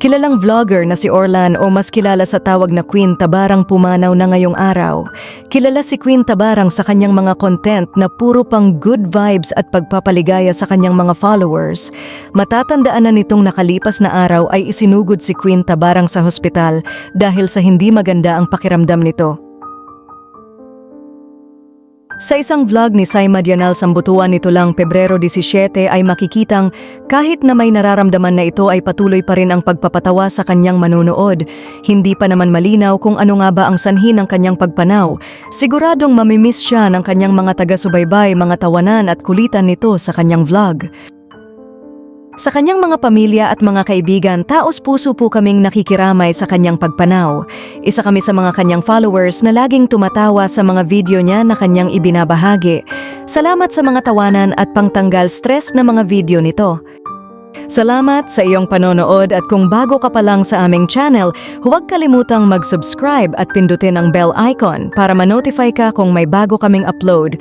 Kilalang vlogger na si Orlan o mas kilala sa tawag na Queen Tabarang pumanaw na ngayong araw. Kilala si Queen Tabarang sa kanyang mga content na puro pang good vibes at pagpapaligaya sa kanyang mga followers. Matatandaan na nitong nakalipas na araw ay isinugod si Queen Tabarang sa hospital dahil sa hindi maganda ang pakiramdam nito. Sa isang vlog ni Saima Dianal Sambutuan nito lang Pebrero 17 ay makikitang kahit na may nararamdaman na ito ay patuloy pa rin ang pagpapatawa sa kanyang manunood. Hindi pa naman malinaw kung ano nga ba ang sanhi ng kanyang pagpanaw. Siguradong mamimiss siya ng kanyang mga taga-subaybay, mga tawanan at kulitan nito sa kanyang vlog. Sa kanyang mga pamilya at mga kaibigan, taos-puso po kaming nakikiramay sa kanyang pagpanaw. Isa kami sa mga kanyang followers na laging tumatawa sa mga video niya na kanyang ibinabahagi. Salamat sa mga tawanan at pangtanggal stress na mga video nito. Salamat sa iyong panonood at kung bago ka pa lang sa aming channel, huwag kalimutang mag-subscribe at pindutin ang bell icon para ma-notify ka kung may bago kaming upload.